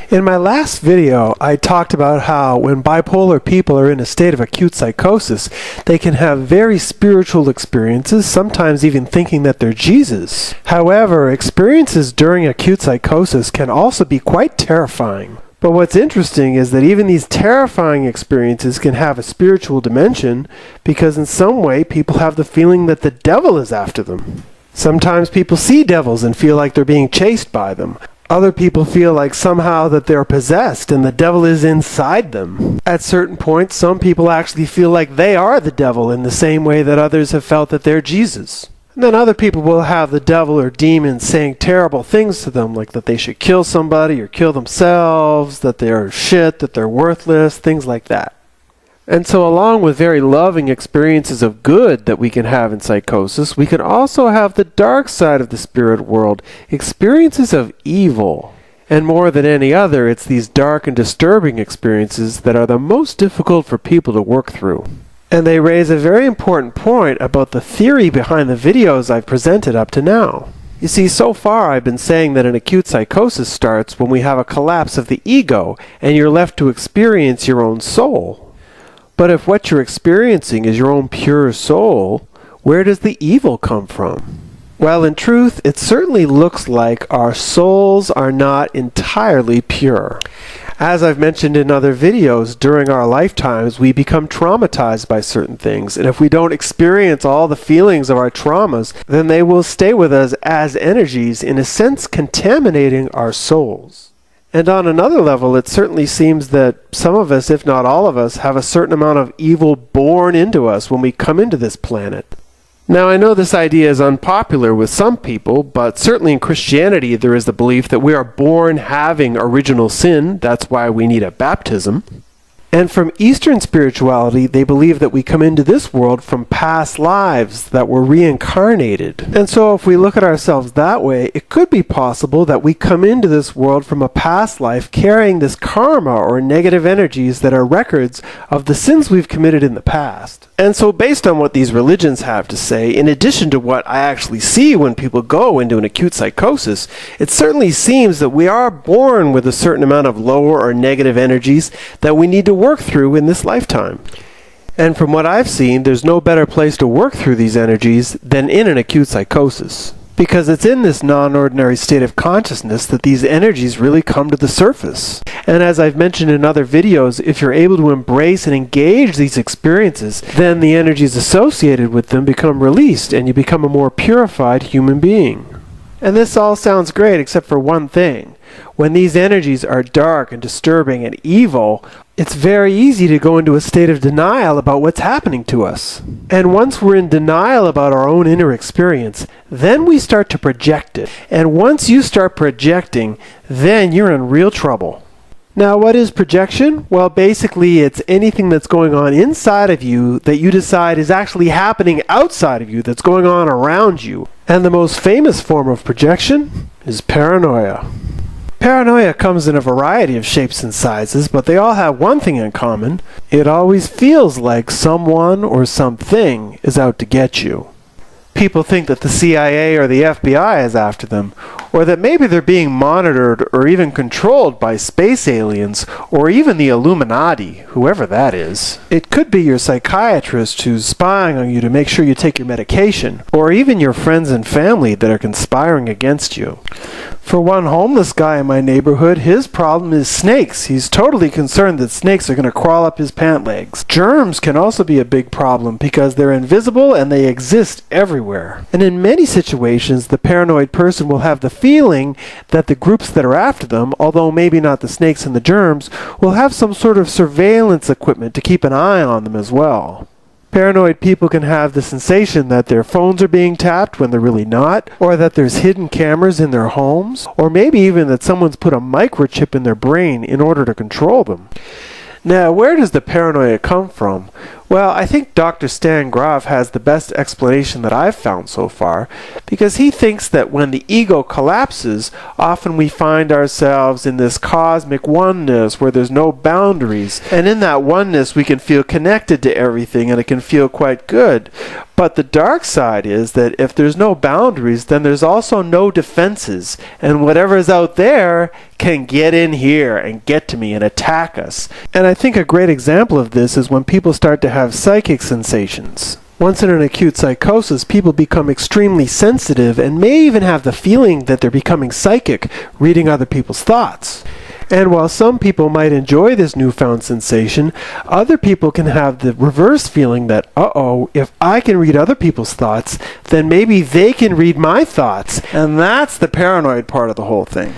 In my last video, I talked about how when bipolar people are in a state of acute psychosis, they can have very spiritual experiences, sometimes even thinking that they're Jesus. However, experiences during acute psychosis can also be quite terrifying. But what's interesting is that even these terrifying experiences can have a spiritual dimension because in some way people have the feeling that the devil is after them. Sometimes people see devils and feel like they're being chased by them. Other people feel like somehow that they're possessed and the devil is inside them. At certain points, some people actually feel like they are the devil in the same way that others have felt that they're Jesus. And then other people will have the devil or demons saying terrible things to them, like that they should kill somebody or kill themselves, that they're shit, that they're worthless, things like that. And so along with very loving experiences of good that we can have in psychosis, we can also have the dark side of the spirit world, experiences of evil. And more than any other, it's these dark and disturbing experiences that are the most difficult for people to work through. And they raise a very important point about the theory behind the videos I've presented up to now. You see, so far I've been saying that an acute psychosis starts when we have a collapse of the ego and you're left to experience your own soul. But if what you're experiencing is your own pure soul, where does the evil come from? Well, in truth, it certainly looks like our souls are not entirely pure. As I've mentioned in other videos, during our lifetimes, we become traumatized by certain things, and if we don't experience all the feelings of our traumas, then they will stay with us as energies, in a sense contaminating our souls. And on another level, it certainly seems that some of us, if not all of us, have a certain amount of evil born into us when we come into this planet. Now, I know this idea is unpopular with some people, but certainly in Christianity there is the belief that we are born having original sin. That's why we need a baptism. And from Eastern spirituality, they believe that we come into this world from past lives, that we're reincarnated. And so if we look at ourselves that way, it could be possible that we come into this world from a past life carrying this karma or negative energies that are records of the sins we've committed in the past. And so based on what these religions have to say, in addition to what I actually see when people go into an acute psychosis, it certainly seems that we are born with a certain amount of lower or negative energies that we need to work through in this lifetime. And from what I've seen, there's no better place to work through these energies than in an acute psychosis. Because it's in this non-ordinary state of consciousness that these energies really come to the surface. And as I've mentioned in other videos, if you're able to embrace and engage these experiences, then the energies associated with them become released and you become a more purified human being. And this all sounds great except for one thing. When these energies are dark and disturbing and evil, it's very easy to go into a state of denial about what's happening to us. And once we're in denial about our own inner experience, then we start to project it. And once you start projecting, then you're in real trouble. Now, what is projection? Well, basically, it's anything that's going on inside of you that you decide is actually happening outside of you, that's going on around you. And the most famous form of projection is paranoia. Paranoia comes in a variety of shapes and sizes, but they all have one thing in common. It always feels like someone or something is out to get you. People think that the CIA or the FBI is after them, or that maybe they're being monitored or even controlled by space aliens, or even the Illuminati, whoever that is. It could be your psychiatrist who's spying on you to make sure you take your medication, or even your friends and family that are conspiring against you. For one homeless guy in my neighborhood, his problem is snakes. He's totally concerned that snakes are going to crawl up his pant legs. Germs can also be a big problem because they're invisible and they exist everywhere. And in many situations, the paranoid person will have the feeling that the groups that are after them, although maybe not the snakes and the germs, will have some sort of surveillance equipment to keep an eye on them as well. Paranoid people can have the sensation that their phones are being tapped when they're really not, or that there's hidden cameras in their homes, or maybe even that someone's put a microchip in their brain in order to control them. Now, where does the paranoia come from? Well, I think Dr. Stan Grof has the best explanation that I've found so far, because he thinks that when the ego collapses, often we find ourselves in this cosmic oneness where there's no boundaries, and in that oneness we can feel connected to everything and it can feel quite good. But the dark side is that if there's no boundaries, then there's also no defenses, and whatever is out there can get in here and get to me and attack us. And I think a great example of this is when people start to have psychic sensations. Once in an acute psychosis, people become extremely sensitive and may even have the feeling that they're becoming psychic, reading other people's thoughts. And while some people might enjoy this newfound sensation, other people can have the reverse feeling that, uh-oh, if I can read other people's thoughts, then maybe they can read my thoughts. And that's the paranoid part of the whole thing.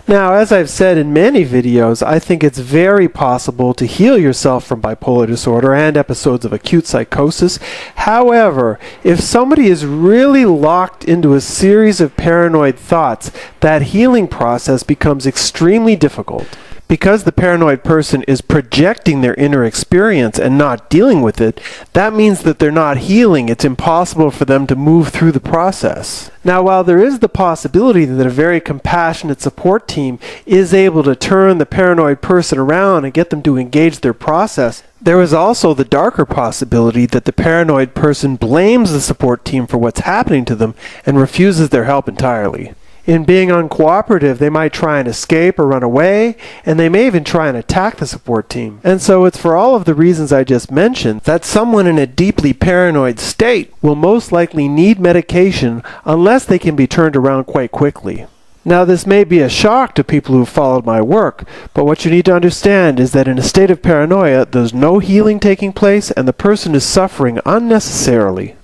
Now, as I've said in many videos, I think it's very possible to heal yourself from bipolar disorder and episodes of acute psychosis. However, if somebody is really locked into a series of paranoid thoughts, that healing process becomes extremely difficult. Because the paranoid person is projecting their inner experience and not dealing with it, that means that they're not healing. It's impossible for them to move through the process. Now, while there is the possibility that a very compassionate support team is able to turn the paranoid person around and get them to engage their process, there is also the darker possibility that the paranoid person blames the support team for what's happening to them and refuses their help entirely. In being uncooperative, they might try and escape or run away, and they may even try and attack the support team. And so it's for all of the reasons I just mentioned that someone in a deeply paranoid state will most likely need medication unless they can be turned around quite quickly. Now, this may be a shock to people who followed my work, but what you need to understand is that in a state of paranoia, there's no healing taking place and the person is suffering unnecessarily.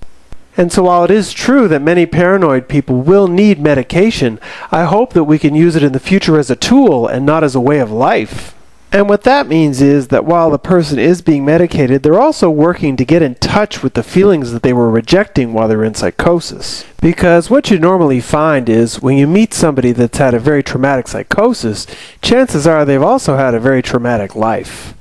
And so while it is true that many paranoid people will need medication, I hope that we can use it in the future as a tool and not as a way of life. And what that means is that while the person is being medicated, they're also working to get in touch with the feelings that they were rejecting while they're in psychosis. Because what you normally find is when you meet somebody that's had a very traumatic psychosis, chances are they've also had a very traumatic life.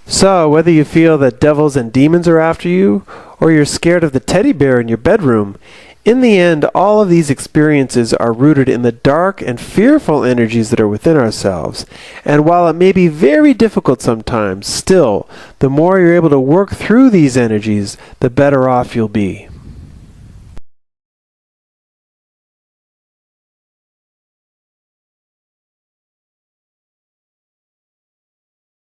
So, whether you feel that devils and demons are after you, or you're scared of the teddy bear in your bedroom, in the end, all of these experiences are rooted in the dark and fearful energies that are within ourselves. And while it may be very difficult sometimes, still, the more you're able to work through these energies, the better off you'll be.